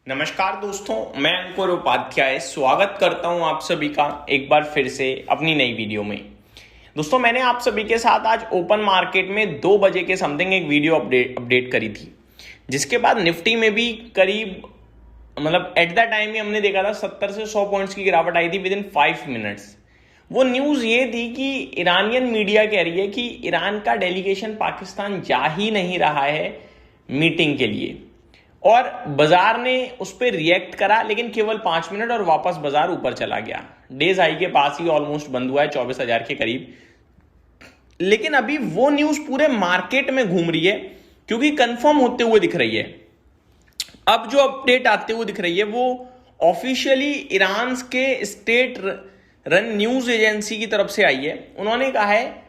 नमस्कार दोस्तों, मैं अंकुर उपाध्याय स्वागत करता हूं आप सभी का एक बार फिर से अपनी नई वीडियो में। दोस्तों, मैंने आप सभी के साथ आज ओपन मार्केट में 2 बजे के समथिंग एक वीडियो अपडेट करी थी, जिसके बाद निफ्टी में भी करीब एट द टाइम ही हमने देखा था 70 से 100 पॉइंट्स की गिरावट आई थी विद इन 5 मिनट्स। वो न्यूज ये थी कि ईरानियन मीडिया कह रही है कि ईरान का डेलीगेशन पाकिस्तान जा ही नहीं रहा है मीटिंग के लिए, और बाजार ने उस पर रिएक्ट करा, लेकिन केवल 5 मिनट और वापस बाजार ऊपर चला गया। डेज हाई के पास ही ऑलमोस्ट बंद हुआ है 24,000 के करीब। लेकिन अभी वो न्यूज पूरे मार्केट में घूम रही है क्योंकि कंफर्म होते हुए दिख रही है। अब जो अपडेट आते हुए दिख रही है वो ऑफिशियली ईरान के स्टेट रन न्यूज एजेंसी की तरफ से आई है। उन्होंने कहा है,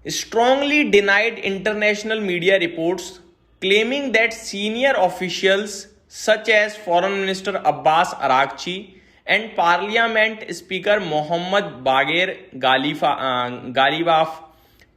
strongly denied international media reports claiming that senior officials such as Foreign Minister Abbas Araghchi and Parliament Speaker Mohammad Bagher Ghalibaf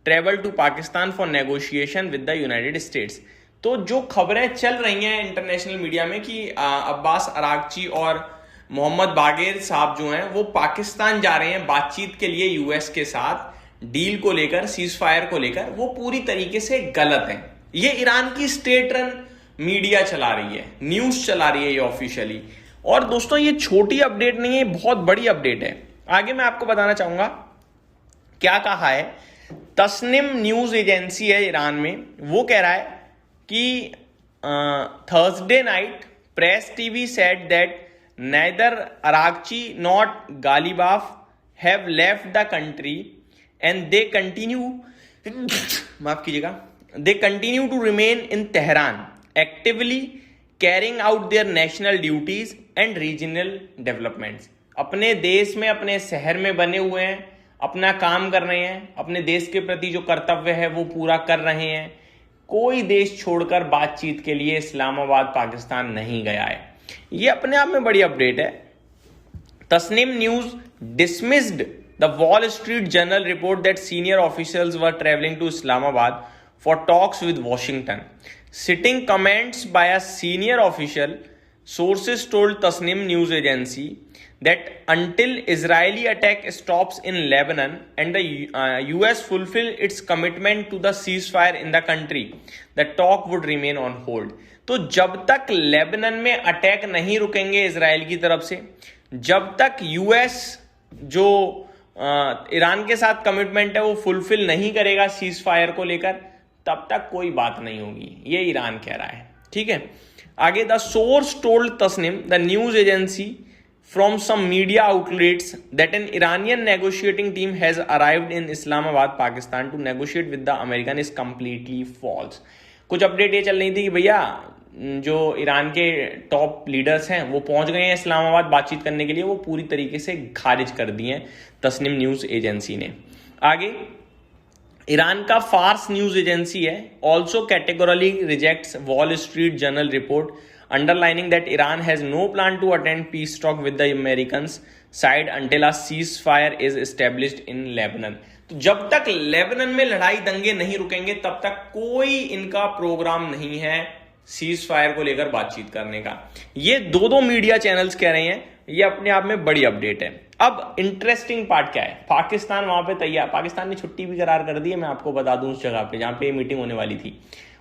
traveled to Pakistan for negotiation with the United States। तो जो खबरें चल रही हैं इंटरनेशनल मीडिया में कि Abbas Araghchi और मोहम्मद बागेर साहब जो हैं वो पाकिस्तान जा रहे हैं बातचीत के लिए यूएस के साथ, डील को लेकर, सीज फायर को लेकर, वो पूरी तरीके से गलत है। ये ईरान की स्टेट रन मीडिया चला रही है, न्यूज चला रही है ये ऑफिशियली। और दोस्तों, ये छोटी अपडेट नहीं है, बहुत बड़ी अपडेट है। आगे मैं आपको बताना चाहूंगा क्या कहा है। तस्निम न्यूज एजेंसी है ईरान में, वो कह रहा है कि Thursday night Press TV said that neither Araghchi not Ghalibaf have left the country and they continue माफ कीजिएगा they continue to remain in Tehran, actively carrying out their national duties and regional developments। अपने देश में, अपने शहर में बने हुए हैं, अपना काम कर रहे हैं, अपने देश के प्रति जो कर्तव्य है वो पूरा कर रहे हैं। कोई देश छोड़कर बातचीत के लिए इस्लामाबाद पाकिस्तान नहीं गया है। ये अपने आप में बड़ी अपडेट है। Tasnim news dismissed the Wall Street Journal report that senior officials were traveling to Islamabad for talks with Washington, citing comments by a senior official. Sources told Tasnim news agency that until Israeli attack stops in Lebanon and the US fulfill its commitment to the ceasefire in the country, the talk would remain on hold। तो जब तक Lebanon में attack नहीं रुकेंगे Israel की तरफ से, जब तक यूएस जो ईरान के साथ कमिटमेंट है वो फुलफिल नहीं करेगा सीज फायर को लेकर, तब तक कोई बात नहीं होगी। ये ईरान कह रहा है, ठीक है। आगे, the source told Tasnim the news agency from some media outlets that an Iranian negotiating team has arrived in Islamabad Pakistan to negotiate with the American is completely false. कुछ अपडेट ये चल रही थी कि भैया जो ईरान के टॉप लीडर्स हैं वो पहुंच गए हैं इस्लामाबाद बातचीत करने के लिए, वो पूरी तरीके से खारिज कर दिए हैं तस्निम न्यूज एजेंसी ने। आगे, ईरान का फार्स न्यूज एजेंसी है also categorically rejects Wall Street Journal report underlining that Iran has no plan to attend peace talk with the American side until a ceasefire is established in Lebanon. तो जब तक Lebanon में लड़ाई दंगे नहीं रुकेंगे तब तक कोई इनका प्रोग्राम नहीं है सीज फायर को लेकर बातचीत करने का। ये दो मीडिया चैनल्स कह रहे हैं। ये अपने आप में बड़ी अपडेट है। अब इंटरेस्टिंग पार्ट क्या है, पाकिस्तान वहां पे तैयार, पाकिस्तान ने छुट्टी भी करार कर दी है। मैं आपको बता दूं, उस जगह पे जहां पे मीटिंग होने वाली थी,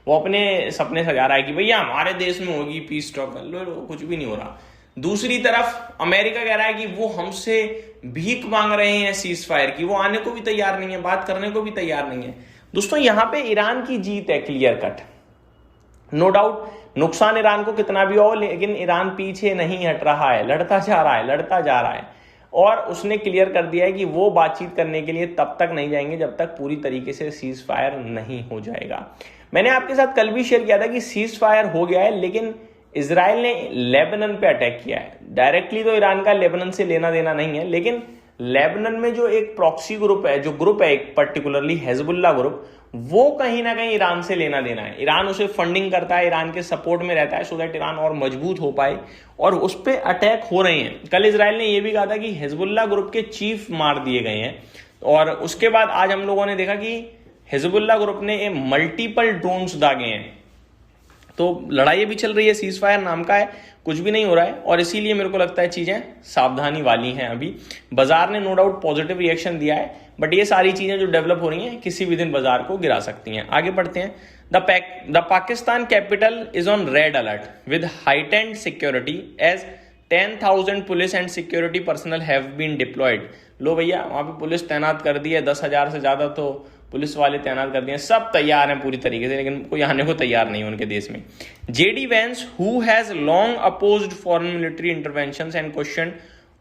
वो अपने सपने सजा रहा है कि भैया हमारे देश में होगी पीस टॉक। लो कुछ भी नहीं हो रहा। दूसरी तरफ अमेरिका कह रहा है कि वो हमसे भीख मांग रहे हैं सीज फायर की, वो आने को भी तैयार नहीं है, बात करने को भी तैयार नहीं है। दोस्तों, यहां पे ईरान की जीत है, क्लियर कट, नो डाउट। नुकसान ईरान को कितना भी हो, लेकिन ईरान पीछे नहीं हट रहा है, लड़ता जा रहा है। और उसने क्लियर कर दिया है कि वो बातचीत करने के लिए तब तक नहीं जाएंगे जब तक पूरी तरीके से सीज फायर नहीं हो जाएगा। मैंने आपके साथ कल भी शेयर किया था कि सीज फायर हो गया है, लेकिन इजराइल ने लेबनान पे अटैक किया है। डायरेक्टली तो ईरान का लेबनान से लेना देना नहीं है, लेकिन लेबनान में जो एक प्रॉक्सी ग्रुप है, जो ग्रुप है एक पर्टिकुलरली हिजबुल्लाह ग्रुप, वो कहीं ना कहीं ईरान से लेना देना है। ईरान उसे फंडिंग करता है, ईरान के सपोर्ट में रहता है, सो दैट ईरान और मजबूत हो पाए, और उस पर अटैक हो रहे हैं। कल इजराइल ने यह भी कहा था कि हिजबुल्लाह ग्रुप के चीफ मार दिए गए हैं, और उसके बाद आज हम लोगों ने देखा कि हिजबुल्लाह ग्रुप ने मल्टीपल ड्रोन्स दागे हैं तो लड़ाई भी चल रही है, सीज फायर नाम का है, कुछ भी नहीं हो रहा है, और इसीलिए मेरे को लगता है चीजें सावधानी वाली हैं। अभी बाजार ने नो डाउट पॉजिटिव रिएक्शन दिया है, बट ये सारी चीजें जो डेवलप हो रही हैं किसी भी दिन बाजार को गिरा सकती हैं। आगे बढ़ते हैं। The Pakistan capital is on red alert with heightened security as 10,000 police and security personnel have been deployed. लो भैया, वहां पे पुलिस तैनात कर दी है, 10,000 से ज्यादा तो पुलिस वाले तैनात कर दिए, सब तैयार हैं पूरी तरीके से, लेकिन कोई आने को तैयार नहीं है उनके देश में। JD Vance, who has long opposed foreign military interventions and question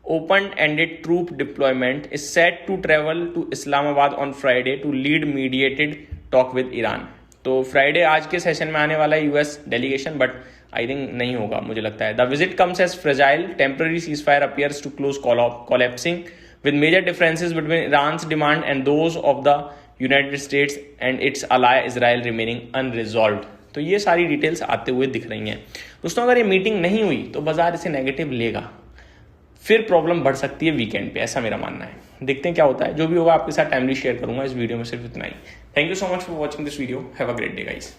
open-ended troop deployment, is set to travel to Islamabad on Friday to lead mediated talk with Iran। तो फ्राइडे आज के सेशन में आने वाला है US delegation, but I think नहीं होगा मुझे लगता है। The visit comes as fragile temporary ceasefire appears to close collapsing with major differences between Iran's demand and those of the United States and its ally Israel remaining unresolved। तो ये सारी details आते हुए दिख रही हैं। दोस्तों, अगर ये मीटिंग नहीं हुई तो बाजार इसे नेगेटिव लेगा, फिर प्रॉब्लम बढ़ सकती है वीकेंड पे, ऐसा मेरा मानना है। देखते हैं क्या होता है, जो भी होगा आपके साथ टाइमली शेयर करूंगा। इस वीडियो में सिर्फ इतना ही। Thank you so much for watching this video. Have a great day guys.